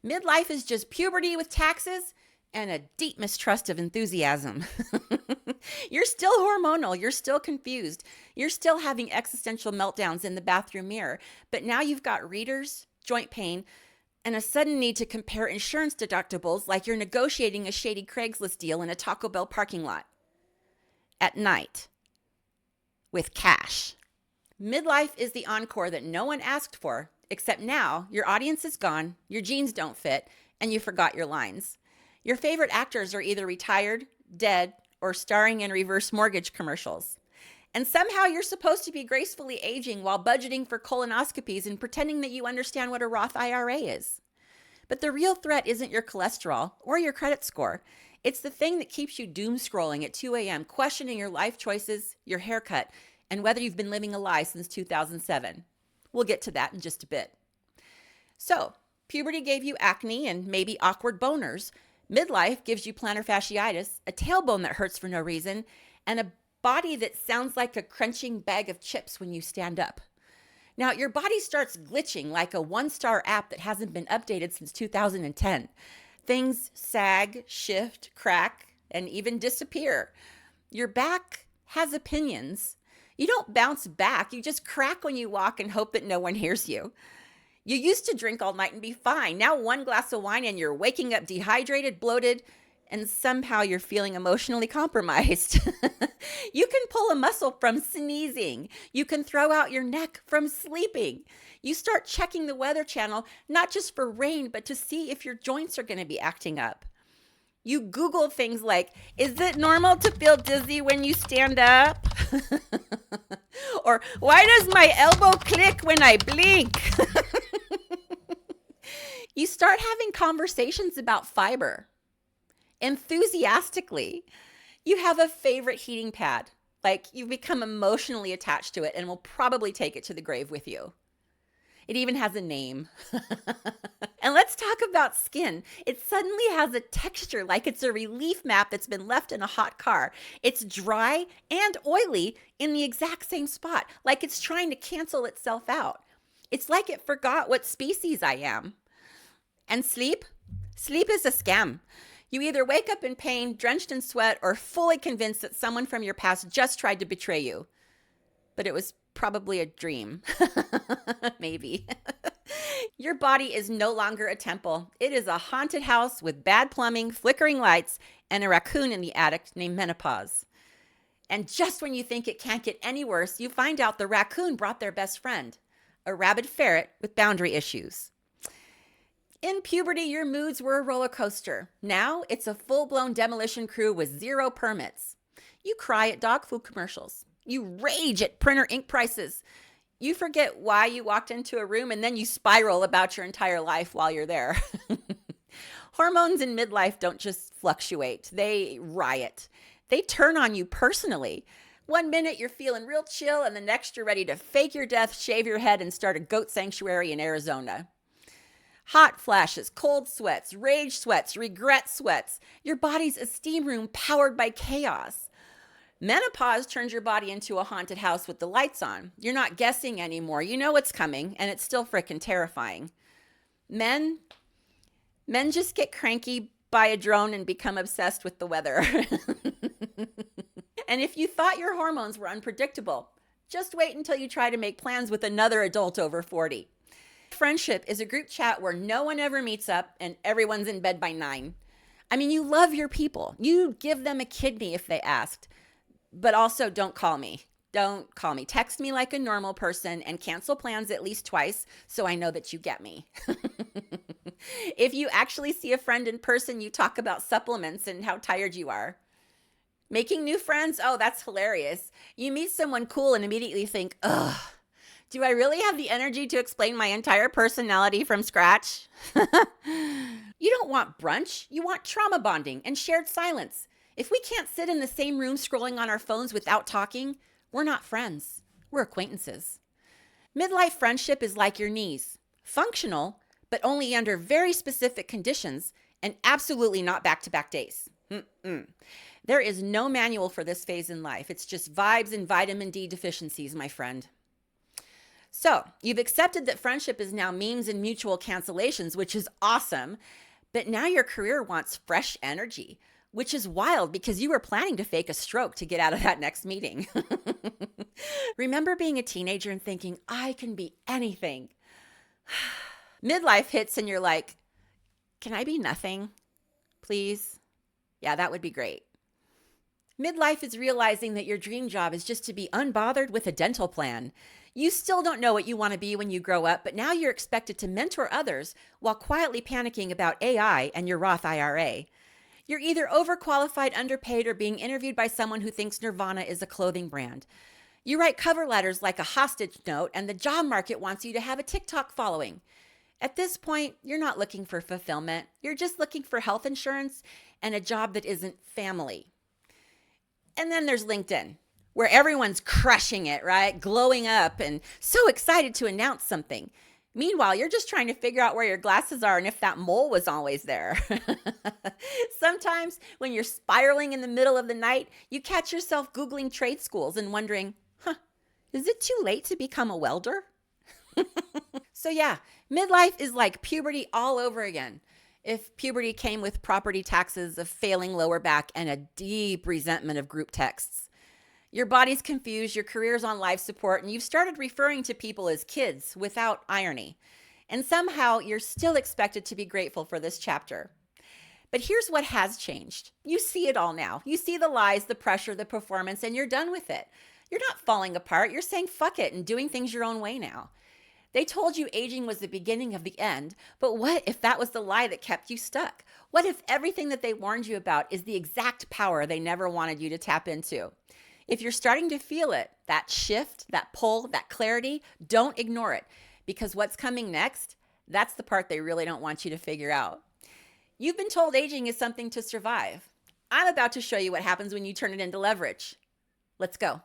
Midlife is just puberty with taxes and a deep mistrust of enthusiasm. You're still hormonal. You're still confused. You're still having existential meltdowns in the bathroom mirror. But now you've got readers, joint pain, and a sudden need to compare insurance deductibles like you're negotiating a shady Craigslist deal in a Taco Bell parking lot. At night. With cash. Midlife is the encore that no one asked for, except now your audience is gone, your jeans don't fit, and you forgot your lines. Your favorite actors are either retired, dead, or starring in reverse mortgage commercials. And somehow you're supposed to be gracefully aging while budgeting for colonoscopies and pretending that you understand what a Roth IRA is. But the real threat isn't your cholesterol or your credit score. It's the thing that keeps you doom scrolling at 2 a.m., questioning your life choices, your haircut, and whether you've been living a lie since 2007. We'll get to that in just a bit. So, puberty gave you acne and maybe awkward boners. Midlife gives you plantar fasciitis, a tailbone that hurts for no reason, and a body that sounds like a crunching bag of chips when you stand up. Now, your body starts glitching like a one-star app that hasn't been updated since 2010. Things sag, shift, crack, and even disappear. Your back has opinions. You don't bounce back. You just crack when you walk and hope that no one hears you. You used to drink all night and be fine. Now one glass of wine and you're waking up dehydrated, bloated, and somehow you're feeling emotionally compromised. You can pull a muscle from sneezing. You can throw out your neck from sleeping. You start checking the Weather Channel, not just for rain, but to see if your joints are going to be acting up. You Google things like, is it normal to feel dizzy when you stand up? Or why does my elbow click when I blink? You start having conversations about fiber. Enthusiastically. You have a favorite heating pad. Like you've become emotionally attached to it and will probably take it to the grave with you. It even has a name. And let's talk about skin. It suddenly has a texture like it's a relief map that's been left in a hot car. It's dry and oily in the exact same spot, like it's trying to cancel itself out. It's like it forgot what species I am. And sleep? Sleep is a scam. You either wake up in pain, drenched in sweat, or fully convinced that someone from your past just tried to betray you. But it was probably a dream. Maybe. Your body is no longer a temple. It is a haunted house with bad plumbing, flickering lights, and a raccoon in the attic named menopause. And just when you think it can't get any worse, you find out the raccoon brought their best friend, a rabid ferret with boundary issues. In puberty, your moods were a roller coaster. Now it's a full-blown demolition crew with 0 permits. You cry at dog food commercials. You rage at printer ink prices. You forget why you walked into a room and then you spiral about your entire life while you're there. Hormones in midlife don't just fluctuate. They riot. They turn on you personally. One minute you're feeling real chill and the next you're ready to fake your death, shave your head, and start a goat sanctuary in Arizona. Hot flashes, cold sweats, rage sweats, regret sweats. Your body's a steam room powered by chaos. Menopause turns your body into a haunted house with the lights on. You're not guessing anymore. You know what's coming, and it's still freaking terrifying. Men just get cranky, buy a drone, and become obsessed with the weather. And if you thought your hormones were unpredictable, just wait until you try to make plans with another adult over 40. Friendship is a group chat where no one ever meets up and everyone's in bed by 9. I mean, you love your people. You give them a kidney if they asked. But also, don't call me. Don't call me. Text me like a normal person and cancel plans at least twice so I know that you get me. If you actually see a friend in person, you talk about supplements and how tired you are. Making new friends? Oh, that's hilarious. You meet someone cool and immediately think, ugh, do I really have the energy to explain my entire personality from scratch? You don't want brunch. You want trauma bonding and shared silence. If we can't sit in the same room scrolling on our phones without talking, we're not friends. We're acquaintances. Midlife friendship is like your knees. Functional, but only under very specific conditions and absolutely not back-to-back days. There is no manual for this phase in life. It's just vibes and vitamin D deficiencies, my friend. So you've accepted that friendship is now memes and mutual cancellations, which is awesome. But now your career wants fresh energy, which is wild because you were planning to fake a stroke to get out of that next meeting. Remember being a teenager and thinking, I can be anything? Midlife hits and you're like, can I be nothing? Please? Yeah, that would be great. Midlife is realizing that your dream job is just to be unbothered with a dental plan. You still don't know what you want to be when you grow up, but now you're expected to mentor others while quietly panicking about AI and your Roth IRA. You're either overqualified, underpaid, or being interviewed by someone who thinks Nirvana is a clothing brand. You write cover letters like a hostage note, and the job market wants you to have a TikTok following. At this point, you're not looking for fulfillment. You're just looking for health insurance and a job that isn't family. And then there's LinkedIn, where everyone's crushing it, right? Glowing up and so excited to announce something. Meanwhile, you're just trying to figure out where your glasses are and if that mole was always there. Sometimes when you're spiraling in the middle of the night, you catch yourself Googling trade schools and wondering, is it too late to become a welder? So yeah, midlife is like puberty all over again. If puberty came with property taxes, a failing lower back, and a deep resentment of group texts. Your body's confused, your career's on life support, and you've started referring to people as kids without irony. And somehow you're still expected to be grateful for this chapter. But here's what has changed. You see it all now. You see the lies, the pressure, the performance, and you're done with it. You're not falling apart. You're saying fuck it and doing things your own way now. They told you aging was the beginning of the end, but what if that was the lie that kept you stuck? What if everything that they warned you about is the exact power they never wanted you to tap into? If you're starting to feel it, that shift, that pull, that clarity, don't ignore it, because what's coming next, that's the part they really don't want you to figure out. You've been told aging is something to survive. I'm about to show you what happens when you turn it into leverage. Let's go.